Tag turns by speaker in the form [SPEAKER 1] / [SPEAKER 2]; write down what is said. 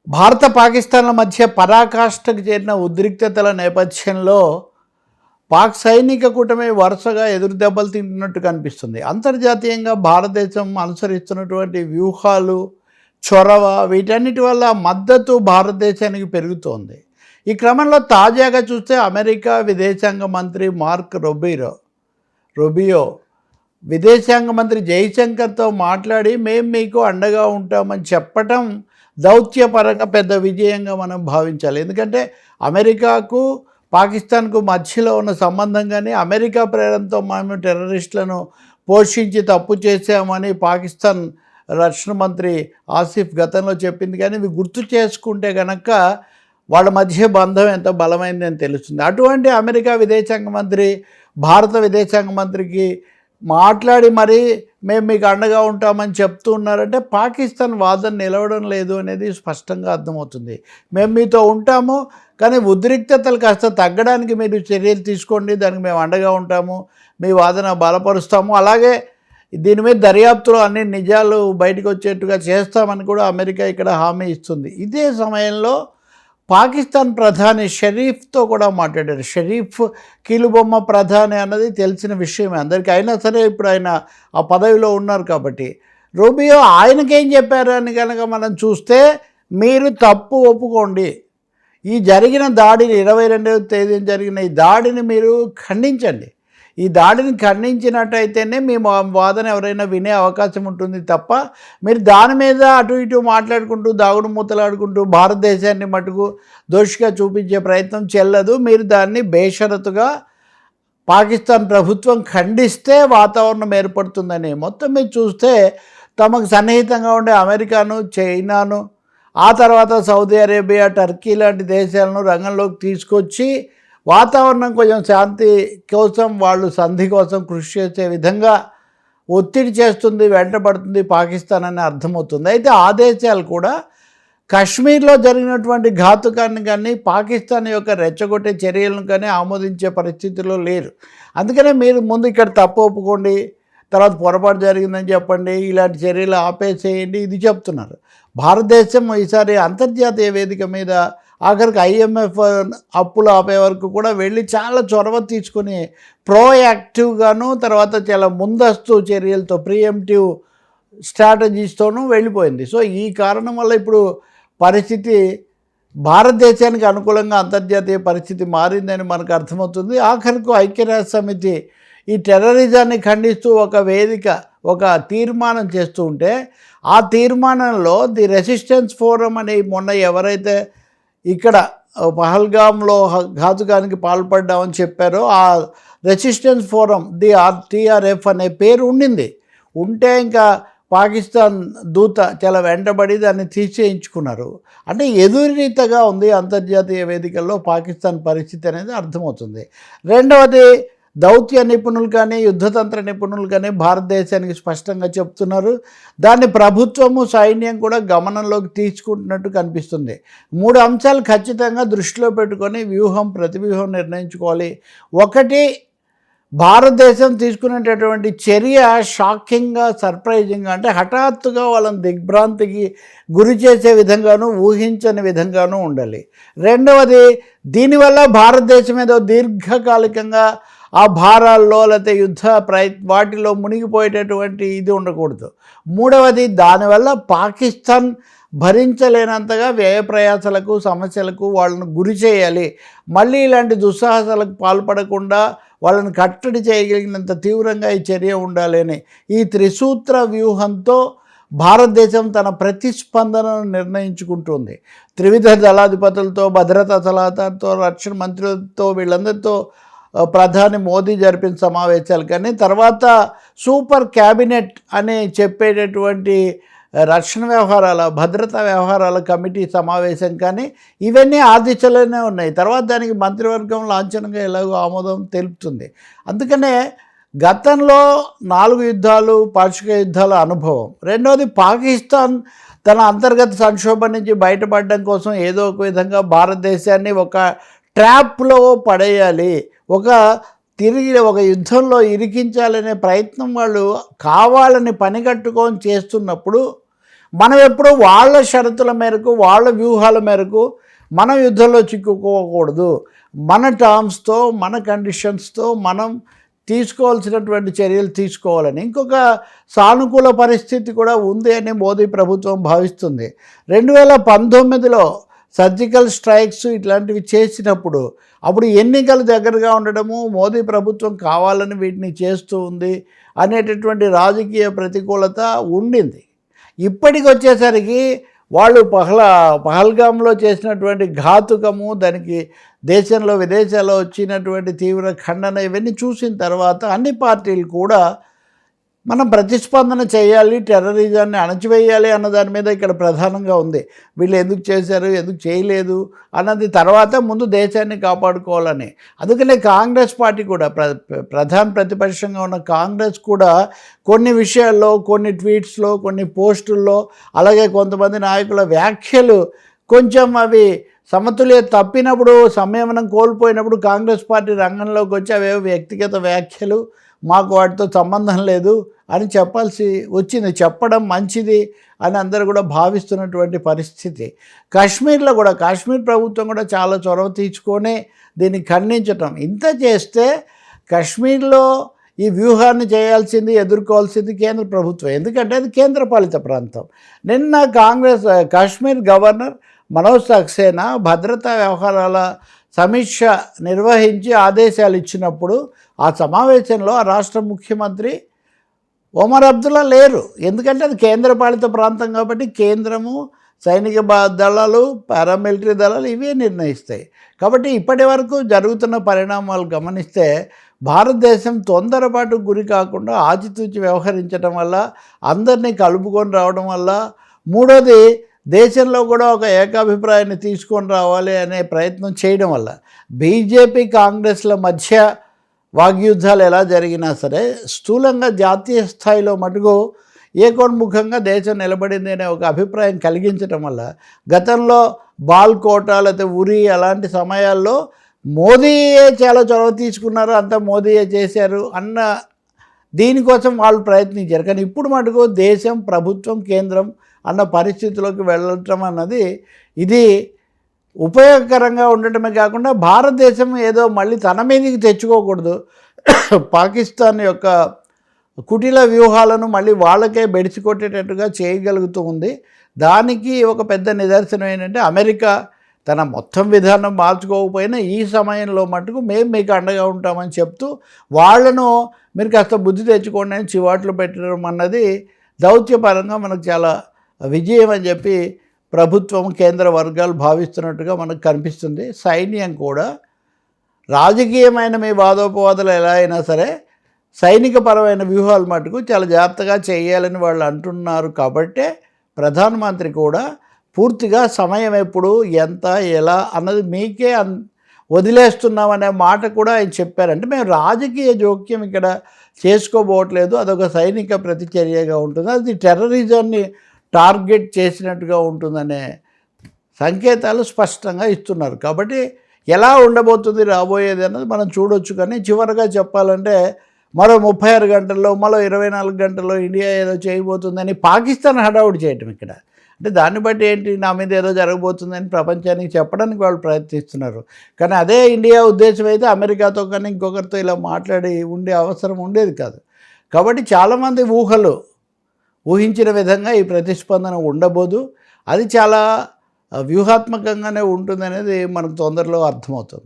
[SPEAKER 1] భారత పాకిస్తాన్ల మధ్య పరాకాష్ఠకు చేరిన ఉద్రిక్తతల నేపథ్యంలో పాక్ సైనిక కూటమి వరుసగా ఎదురు దెబ్బలు తింటున్నట్టు కనిపిస్తుంది. అంతర్జాతీయంగా భారతదేశం అనుసరిస్తున్నటువంటి వ్యూహాలు, చొరవ వీటన్నిటి వల్ల మద్దతు భారతదేశానికి పెరుగుతోంది. ఈ క్రమంలో తాజాగా చూస్తే అమెరికా విదేశాంగ మంత్రి మార్క్ రూబియో విదేశాంగ మంత్రి జైశంకర్తో మాట్లాడి మేము మీకు అండగా ఉంటామని చెప్పటం దౌత్యపరంగా పెద్ద విజయంగా మనం భావించాలి. ఎందుకంటే అమెరికాకు పాకిస్తాన్కు మధ్యలో ఉన్న సంబంధం కానీ, అమెరికా ప్రేరణతో మేము టెర్రరిస్టులను పోషించి తప్పు చేశామని పాకిస్తాన్ రక్షణ మంత్రి ఆసిఫ్ గతంలో చెప్పింది. కానీ ఇవి గుర్తు చేసుకుంటే కనుక వాళ్ళ మధ్య బంధం ఎంత బలమైందని తెలుస్తుంది. అటువంటి అమెరికా విదేశాంగ మంత్రి భారత విదేశాంగ మంత్రికి మాట్లాడి మరి మేము మీకు అండగా ఉంటామని చెప్తూ ఉన్నారంటే పాకిస్తాన్ వాదన నిలవడం లేదు అనేది స్పష్టంగా అర్థమవుతుంది. మేము మీతో ఉంటాము, కానీ ఉద్రిక్తతలు కాస్త తగ్గడానికి మీరు చర్యలు తీసుకోండి, దానికి మేము అండగా ఉంటాము, మీ వాదన బలపరుస్తాము, అలాగే దీని మీద దర్యాప్తులో అన్ని నిజాలు బయటకు వచ్చేట్టుగా చేస్తామని కూడా అమెరికా ఇక్కడ హామీ ఇస్తుంది. ఇదే సమయంలో పాకిస్తాన్ ప్రధాని షరీఫ్తో కూడా మాట్లాడారు. షరీఫ్ కీలుబొమ్మ ప్రధాని అన్నది తెలిసిన విషయమే అందరికీ. అయినా సరే ఇప్పుడు ఆయన ఆ పదవిలో ఉన్నారు కాబట్టి రూబియో ఆయనకేం చెప్పారు అని కనుక మనం చూస్తే, మీరు తప్పు ఒప్పుకోండి, ఈ జరిగిన దాడిని 22వ తేదీన జరిగిన ఈ దాడిని మీరు ఖండించండి. ఈ దాడిని ఖండించినట్టయితేనే మీ వాదన ఎవరైనా వినే అవకాశం ఉంటుంది తప్ప మీరు దాని మీద అటు ఇటు మాట్లాడుకుంటూ దాగుడు మూతలాడుకుంటూ భారతదేశాన్ని మటుకు దోషిగా చూపించే ప్రయత్నం చెల్లదు. మీరు దాన్ని బేషరతుగా పాకిస్తాన్ ప్రభుత్వం ఖండిస్తే వాతావరణం ఏర్పడుతుందని. మొత్తం మీరు చూస్తే తమకు సన్నిహితంగా ఉండే అమెరికాను, చైనాను, ఆ తర్వాత సౌదీ అరేబియా, టర్కీ లాంటి దేశాలను రంగంలోకి తీసుకొచ్చి వాతావరణం కొంచెం శాంతి కోసం, వాళ్ళు సంధి కోసం కృషి చేసే విధంగా ఒత్తిడి చేస్తుంది, వెంటబడుతుంది పాకిస్తాన్ అని అర్థమవుతుంది. అయితే ఆ దేశాలు కూడా కశ్మీర్లో జరిగినటువంటి ఘాతుకాన్ని కానీ, పాకిస్తాన్ యొక్క రెచ్చగొట్టే చర్యలను కానీ ఆమోదించే పరిస్థితిలో లేరు. అందుకనే మీరు ముందు ఇక్కడ తప్పు ఒప్పుకోండి, తర్వాత పొరపాటు జరిగిందని చెప్పండి, ఇలాంటి చర్యలు ఆపేసేయండి, ఇది చెప్తున్నారు. భారతదేశం ఈసారి అంతర్జాతీయ వేదిక మీద ఆఖరికి IMF అప్పులు ఆపే వరకు కూడా వెళ్ళి చాలా చొరవ తీసుకుని ప్రోయాక్టివ్గాను, తర్వాత చాలా ముందస్తు చర్యలతో ప్రియంటివ్ స్ట్రాటజీస్తోనూ వెళ్ళిపోయింది. సో ఈ కారణం వల్ల ఇప్పుడు పరిస్థితి భారతదేశానికి అనుకూలంగా అంతర్జాతీయ పరిస్థితి మారిందని మనకు అర్థమవుతుంది. ఆఖరికి ఐక్యరాజ్య సమితి ఈ టెర్రరిజాన్ని ఖండిస్తూ ఒక వేదిక, ఒక తీర్మానం చేస్తూ ఉంటే, ఆ తీర్మానంలో ది రెసిస్టెన్స్ ఫోరం అని మొన్న ఎవరైతే ఇక్కడ పహల్గామ్లో ఘాతుకానికి పాల్పడ్డామని చెప్పారో ఆ రెసిస్టెన్స్ ఫోరం TRF అనే పేరు ఉంటే ఇంకా పాకిస్తాన్ దూత చాలా వెంటబడి దాన్ని తీసేయించుకున్నారు. అంటే ఎదురీతగా ఉంది అంతర్జాతీయ వేదికల్లో పాకిస్తాన్ పరిస్థితి అనేది అర్థమవుతుంది. రెండవది, దౌత్య నిపుణులు కానీ, యుద్ధతంత్ర నిపుణులు కానీ భారతదేశానికి స్పష్టంగా చెప్తున్నారు. దాన్ని ప్రభుత్వము, సైన్యం కూడా గమనంలోకి తీసుకుంటున్నట్టు కనిపిస్తుంది. 3 అంశాలు ఖచ్చితంగా దృష్టిలో పెట్టుకొని వ్యూహం, ప్రతివ్యూహం నిర్ణయించుకోవాలి. ఒకటి, భారతదేశం తీసుకునేటటువంటి చర్య షాకింగ్గా, సర్ప్రైజింగ్గా, అంటే హఠాత్తుగా వాళ్ళని దిగ్భ్రాంతికి గురి చేసే విధంగానూ, ఊహించని విధంగానూ ఉండాలి. రెండవది, దీనివల్ల భారతదేశం ఏదో దీర్ఘకాలికంగా ఆ భారాల్లో లేకపోతే వాటిలో మునిగిపోయేటటువంటి ఇది ఉండకూడదు. మూడవది, దానివల్ల పాకిస్తాన్ భరించలేనంతగా వ్యయ ప్రయాసాలకు, సమస్యలకు వాళ్ళను గురి చేయాలి. మళ్ళీ ఇలాంటి దుస్సాహసాలకు పాల్పడకుండా వాళ్ళని కట్టడి చేయగలిగినంత తీవ్రంగా ఈ చర్య ఉండాలి అని ఈ త్రిసూత్ర వ్యూహంతో భారతదేశం తన ప్రతిస్పందనను నిర్ణయించుకుంటుంది. త్రివిధ దళాధిపతులతో, భద్రతా సలహాదారుతో, రక్షణ మంత్రులతో, వీళ్ళందరితో ప్రధాని మోదీ జరిపిన సమావేశాలు కానీ, తర్వాత సూపర్ క్యాబినెట్ అని చెప్పేటటువంటి రక్షణ వ్యవహారాల, భద్రతా వ్యవహారాల కమిటీ సమావేశం కానీ, ఇవన్నీ ఆ దిశలోనే ఉన్నాయి. తర్వాత దానికి మంత్రివర్గం లాంఛనంగా ఎలాగో ఆమోదం తెలుపుతుంది. అందుకనే గతంలో 4 యుద్ధాలు, పాక్షిక యుద్ధాల అనుభవం. రెండవది, పాకిస్తాన్ తన అంతర్గత సంక్షోభం నుంచి బయటపడడం కోసం ఏదో ఒక విధంగా భారతదేశాన్ని ఒక ట్రాప్లో పడేయాలి, తిరిగి ఒక యుద్ధంలో ఇరికించాలనే ప్రయత్నం వాళ్ళు కావాలని పనిగట్టుకొని చేస్తున్నప్పుడు మనం ఎప్పుడు వాళ్ళ షరతుల మేరకు, వాళ్ళ వ్యూహాల మేరకు మనం యుద్ధంలో చిక్కుకోకూడదు. మన టర్మ్స్‌తో, మన కండిషన్స్‌తో మనం తీసుకోవాల్సినటువంటి చర్యలు తీసుకోవాలని. ఇంకొక సానుకూల పరిస్థితి కూడా ఉంది అని మోదీ ప్రభుత్వం భావిస్తుంది. 2019లో సర్జికల్ స్ట్రైక్స్ ఇట్లాంటివి చేసినప్పుడు, అప్పుడు ఎన్నికలు దగ్గరగా ఉండడము, మోదీ ప్రభుత్వం కావాలని వీటిని చేస్తూ ఉంది అనేటటువంటి రాజకీయ ప్రతికూలత ఉండింది. ఇప్పటికొచ్చేసరికి వాళ్ళు పహల్గామ్లో చేసినటువంటి ఘాతుకము, దానికి దేశంలో విదేశాల్లో వచ్చినటువంటి తీవ్ర ఖండన ఇవన్నీ చూసిన తర్వాత అన్ని పార్టీలు కూడా మనం ప్రతిస్పందన చేయాలి, టెర్రరిజాన్ని అణచివేయాలి అన్న దాని మీద ఇక్కడ ప్రధానంగా ఉంది. వీళ్ళు ఎందుకు చేశారు, ఎందుకు చేయలేదు అన్నది తర్వాత, ముందు దేశాన్ని కాపాడుకోవాలని. అందుకనే కాంగ్రెస్ పార్టీ కూడా ప్రధాన ప్రతిపక్షంగా ఉన్న కాంగ్రెస్ కూడా కొన్ని విషయాల్లో, కొన్ని ట్వీట్స్లో, కొన్ని పోస్టుల్లో, అలాగే కొంతమంది నాయకుల వ్యాఖ్యలు కొంచెం అవి సమతుల్యత తప్పినప్పుడు, సంయమనం కోల్పోయినప్పుడు కాంగ్రెస్ పార్టీ రంగంలోకి వచ్చి అవేవో వ్యక్తిగత వ్యాఖ్యలు, మాకు వాటితో సంబంధం లేదు అని చెప్పాల్సి వచ్చింది. చెప్పడం మంచిది అని అందరూ కూడా భావిస్తున్నటువంటి పరిస్థితి. కాశ్మీర్లో కూడా, కాశ్మీర్ ప్రభుత్వం కూడా చాలా చొరవ తీసుకొని దీన్ని ఖండించటం. ఇంత చేస్తే కాశ్మీర్లో ఈ వ్యూహాన్ని చేయాల్సింది, ఎదుర్కోవాల్సింది కేంద్ర ప్రభుత్వం. ఎందుకంటే అది కేంద్రపాలిత ప్రాంతం. నిన్న కాశ్మీర్ గవర్నర్ మనోజ్ సక్సేనా భద్రతా వ్యవహారాల సమీక్ష నిర్వహించి ఆదేశాలు ఇచ్చినప్పుడు, ఆ సమావేశంలో ఆ రాష్ట్ర ముఖ్యమంత్రి ఒమర్ అబ్దుల్లా లేరు. ఎందుకంటే అది కేంద్రపాలిత ప్రాంతం కాబట్టి కేంద్రము, సైనిక దళాలు, పారామిలిటరీ దళాలు ఇవే నిర్ణయిస్తాయి. కాబట్టి ఇప్పటి వరకు జరుగుతున్న పరిణామాలు గమనిస్తే భారతదేశం తొందరపాటుకు గురి కాకుండా ఆచితూచి వ్యవహరించడం వల్ల, అందరినీ కలుపుకొని రావడం వల్ల, మూడోది దేశంలో కూడా ఒక ఏకాభిప్రాయాన్ని తీసుకొని రావాలి అనే ప్రయత్నం చేయడం వల్ల, బీజేపీ కాంగ్రెస్ల మధ్య వాగ్యుద్ధాలు ఎలా జరిగినా సరే స్థూలంగా జాతీయ స్థాయిలో మటుకు ఏకోన్ముఖంగా దేశం నిలబడింది అనే ఒక అభిప్రాయం కలిగించడం వల్ల, గతంలో బాల్కోట లేకపోతే ఉరి అలాంటి సమయాల్లో మోదీయే చాలా చొరవ తీసుకున్నారు, అంతా మోదీయే చేశారు అన్న దీనికోసం వాళ్ళు ప్రయత్నించారు. కానీ ఇప్పుడు మటుకు దేశం, ప్రభుత్వం, కేంద్రం అన్న పరిస్థితిలోకి వెళ్ళటం అన్నది ఇది ఉపయోగకరంగా ఉండటమే కాకుండా భారతదేశం ఏదో మళ్ళీ తన మీదకి తెచ్చుకోకూడదు, పాకిస్తాన్ యొక్క కుటిల వ్యూహాలను మళ్ళీ వాళ్ళకే బెడిసికొట్టేటట్టుగా చేయగలుగుతూ ఉంది. దానికి ఒక పెద్ద నిదర్శనం ఏంటంటే, అమెరికా తన మొత్తం విధానం మార్చుకోకపోయినా ఈ సమయంలో మటుకు మేము మీకు అండగా ఉంటామని చెప్తూ వాళ్ళను మీరు కాస్త బుద్ధి తెచ్చుకోండి అని చివాట్లు పెట్టడం అన్నది దౌత్యపరంగా మనకు చాలా విజయం అని చెప్పి ప్రభుత్వం, కేంద్ర వర్గాలు భావిస్తున్నట్టుగా మనకు కనిపిస్తుంది. సైన్యం కూడా రాజకీయమైన మీ వాదోపవాదాలు ఎలా అయినా సరే సైనికపరమైన వ్యూహాలు మటుకు చాలా జాగ్రత్తగా చేయాలని వాళ్ళు అంటున్నారు. కాబట్టే ప్రధానమంత్రి కూడా పూర్తిగా సమయం ఎప్పుడు, ఎంత, ఎలా అన్నది మీకే వదిలేస్తున్నామనే మాట కూడా ఆయన చెప్పారంటే, మేము రాజకీయ జోక్యం ఇక్కడ చేసుకోబోవట్లేదు, అదొక సైనిక ప్రతిచర్యగా ఉంటుంది, అది టెర్రరిజాన్ని టార్గెట్ చేసినట్టుగా ఉంటుందనే సంకేతాలు స్పష్టంగా ఇస్తున్నారు. కాబట్టి ఎలా ఉండబోతుంది రాబోయేది అన్నది మనం చూడొచ్చు. కానీ చివరిగా చెప్పాలంటే మరో 36 గంటల్లో, మరో 24 గంటల్లో ఇండియా ఏదో చేయబోతుందని పాకిస్తాన్ హడావుడి చేయటం ఇక్కడ. అంటే దాన్ని బట్టి ఏంటి, నా మీద ఏదో జరగబోతుందని ప్రపంచానికి చెప్పడానికి వాళ్ళు ప్రయత్నిస్తున్నారు. కానీ అదే ఇండియా ఉద్దేశం అయితే అమెరికాతో కానీ ఇంకొకరితో ఇలా మాట్లాడి ఉండే అవసరం ఉండేది కాదు. కాబట్టి చాలామంది ఊహించిన విధంగా ఈ ప్రతిస్పందన ఉండబోదు. అది చాలా వ్యూహాత్మకంగానే ఉంటుందనేది మనకు తొందరలో అర్థమవుతుంది.